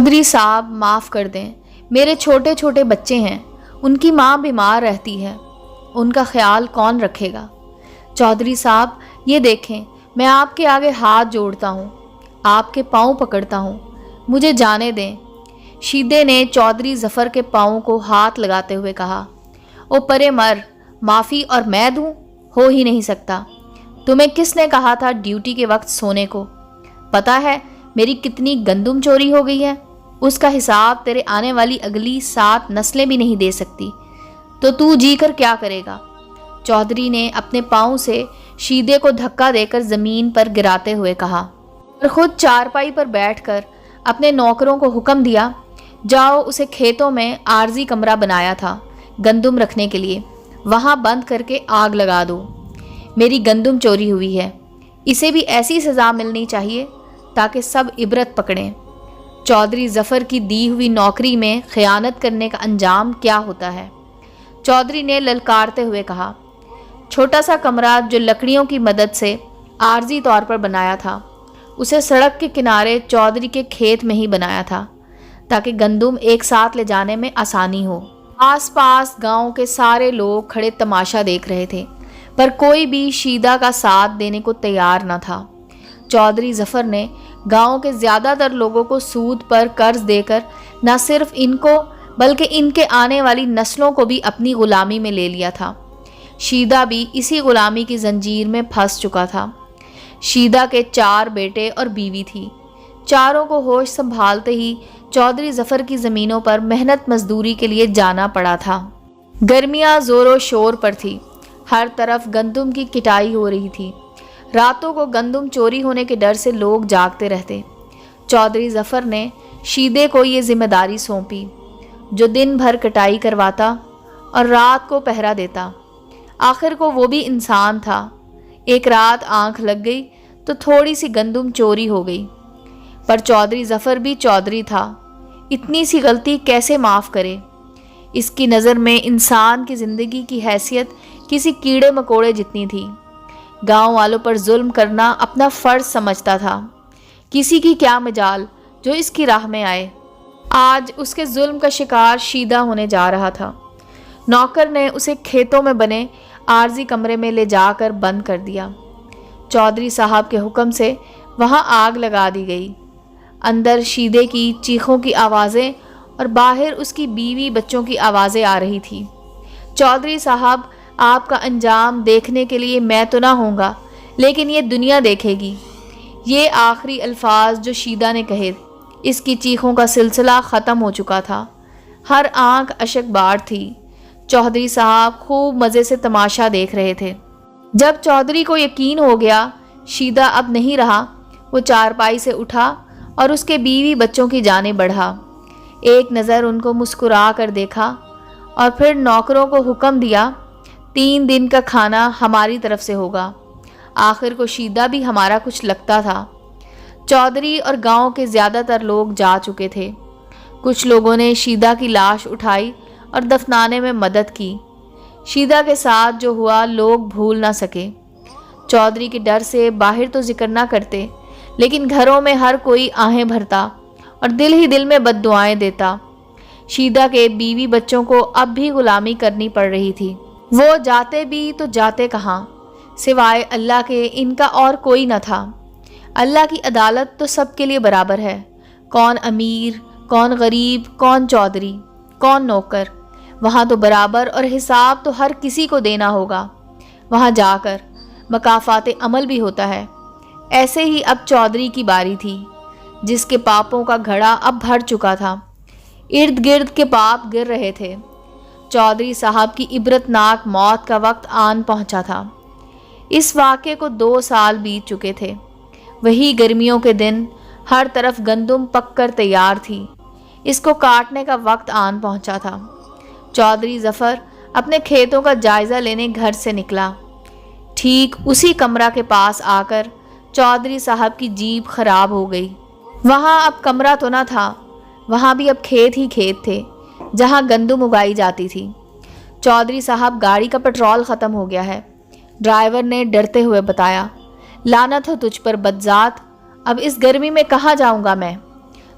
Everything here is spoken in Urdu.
چودھری صاحب معاف کر دیں، میرے چھوٹے چھوٹے بچے ہیں، ان کی ماں بیمار رہتی ہے، ان کا خیال کون رکھے گا؟ چودھری صاحب یہ دیکھیں، میں آپ کے آگے ہاتھ جوڑتا ہوں، آپ کے پاؤں پکڑتا ہوں، مجھے جانے دیں۔ شیدے نے چودھری ظفر کے پاؤں کو ہاتھ لگاتے ہوئے کہا، او پرے مر، معافی اور میں دوں؟ ہو ہی نہیں سکتا۔ تمہیں کس نے کہا تھا ڈیوٹی کے وقت سونے کو؟ پتہ ہے میری کتنی گندم چوری ہو گئی ہے؟ اس کا حساب تیرے آنے والی اگلی 7 نسلیں بھی نہیں دے سکتی، تو جی کر کیا کرے گا؟ چودھری نے اپنے پاؤں سے شیدے کو دھکا دے کر زمین پر گراتے ہوئے کہا، اور خود چارپائی پر بیٹھ کر اپنے نوکروں کو حکم دیا، جاؤ اسے کھیتوں میں عارضی کمرہ بنایا تھا گندم رکھنے کے لیے، وہاں بند کر کے آگ لگا دو۔ میری گندم چوری ہوئی ہے، اسے بھی ایسی سزا ملنی چاہیے تاکہ سب عبرت پکڑیں۔ چودھری ظفر کی دی ہوئی نوکری میں خیانت کرنے کا انجام کیا ہوتا ہے؟ چودھری نے للکارتے ہوئے کہا، چھوٹا سا کمرہ جو لکڑیوں کی مدد سے عارضی طور پر بنایا تھا، اسے سڑک کے کنارے چودھری کے کھیت میں ہی بنایا تھا تاکہ گندم ایک ساتھ لے جانے میں آسانی ہو۔ آس پاس گاؤں کے سارے لوگ کھڑے تماشا دیکھ رہے تھے، پر کوئی بھی شیدہ کا ساتھ دینے کو تیار نہ تھا۔ چودھری ظفر نے گاؤں کے زیادہ تر لوگوں کو سود پر قرض دے کر نہ صرف ان کو بلکہ ان کے آنے والی نسلوں کو بھی اپنی غلامی میں لے لیا تھا۔ شیدہ بھی اسی غلامی کی زنجیر میں پھنس چکا تھا۔ شیدہ کے 4 بیٹے اور بیوی تھی۔ چاروں کو ہوش سنبھالتے ہی چودھری ظفر کی زمینوں پر محنت مزدوری کے لیے جانا پڑا تھا۔ گرمیاں زور و شور پر تھی، ہر طرف گندم کی کٹائی ہو رہی تھی۔ راتوں کو گندم چوری ہونے کے ڈر سے لوگ جاگتے رہتے۔ چودھری ظفر نے شیدے کو یہ ذمہ داری سونپی، جو دن بھر کٹائی کرواتا اور رات کو پہرا دیتا۔ آخر کو وہ بھی انسان تھا، ایک رات آنکھ لگ گئی تو تھوڑی سی گندم چوری ہو گئی، پر چودھری ظفر بھی چودھری تھا، اتنی سی غلطی کیسے معاف کرے؟ اس کی نظر میں انسان کی زندگی کی حیثیت کسی کیڑے مکوڑے جتنی تھی۔ گاؤں والوں پر ظلم کرنا اپنا فرض سمجھتا تھا۔ کسی کی کیا مجال جو اس کی راہ میں آئے؟ آج اس کے ظلم کا شکار شیدہ ہونے جا رہا تھا۔ نوکر نے اسے کھیتوں میں بنے عارضی کمرے میں لے جا کر بند کر دیا۔ چودھری صاحب کے حکم سے وہاں آگ لگا دی گئی۔ اندر شیدے کی چیخوں کی آوازیں اور باہر اس کی بیوی بچوں کی آوازیں آ رہی تھی۔ چودھری صاحب، آپ کا انجام دیکھنے کے لیے میں تو نہ ہوں گا، لیکن یہ دنیا دیکھے گی۔ یہ آخری الفاظ جو شیدہ نے کہے، اس کی چیخوں کا سلسلہ ختم ہو چکا تھا۔ ہر آنکھ اشک بار تھی۔ چودھری صاحب خوب مزے سے تماشا دیکھ رہے تھے۔ جب چودھری کو یقین ہو گیا شیدہ اب نہیں رہا، وہ چارپائی سے اٹھا اور اس کے بیوی بچوں کی جانب بڑھا۔ ایک نظر ان کو مسکرا کر دیکھا اور پھر نوکروں کو حکم دیا، 3 دن کا کھانا ہماری طرف سے ہوگا۔ آخر کو شیدہ بھی ہمارا کچھ لگتا تھا۔ چودھری اور گاؤں کے زیادہ تر لوگ جا چکے تھے۔ کچھ لوگوں نے شیدہ کی لاش اٹھائی اور دفنانے میں مدد کی۔ شیدہ کے ساتھ جو ہوا لوگ بھول نہ سکے۔ چودھری کے ڈر سے باہر تو ذکر نہ کرتے، لیکن گھروں میں ہر کوئی آہیں بھرتا اور دل ہی دل میں بد دعائیں دیتا۔ شیدہ کے بیوی بچوں کو اب بھی غلامی کرنی پڑ رہی تھی۔ وہ جاتے بھی تو جاتے کہاں؟ سوائے اللہ کے ان کا اور کوئی نہ تھا۔ اللہ کی عدالت تو سب کے لیے برابر ہے، کون امیر، کون غریب، کون چودھری، کون نوکر، وہاں تو برابر، اور حساب تو ہر کسی کو دینا ہوگا۔ وہاں جا کر مکافات عمل بھی ہوتا ہے۔ ایسے ہی اب چودھری کی باری تھی، جس کے پاپوں کا گھڑا اب بھر چکا تھا۔ ارد گرد کے پاپ گر رہے تھے۔ چودھری صاحب کی عبرت ناک موت کا وقت آن پہنچا تھا۔ اس واقعے کو 2 سال بیت چکے تھے۔ وہی گرمیوں کے دن، ہر طرف گندم پک کر تیار تھی۔ اس کو کاٹنے کا وقت آن پہنچا تھا۔ چودھری ظفر اپنے کھیتوں کا جائزہ لینے گھر سے نکلا۔ ٹھیک اسی کمرہ کے پاس آ کر چودھری صاحب کی جیپ خراب ہو گئی۔ وہاں اب کمرہ تو نہ تھا، وہاں بھی اب کھیت ہی کھیت تھے جہاں گندم اگائی جاتی تھی۔ چودھری صاحب، گاڑی کا پٹرول ختم ہو گیا ہے، ڈرائیور نے ڈرتے ہوئے بتایا۔ لعنت ہو تجھ پر بدذات، اب اس گرمی میں کہاں جاؤں گا میں؟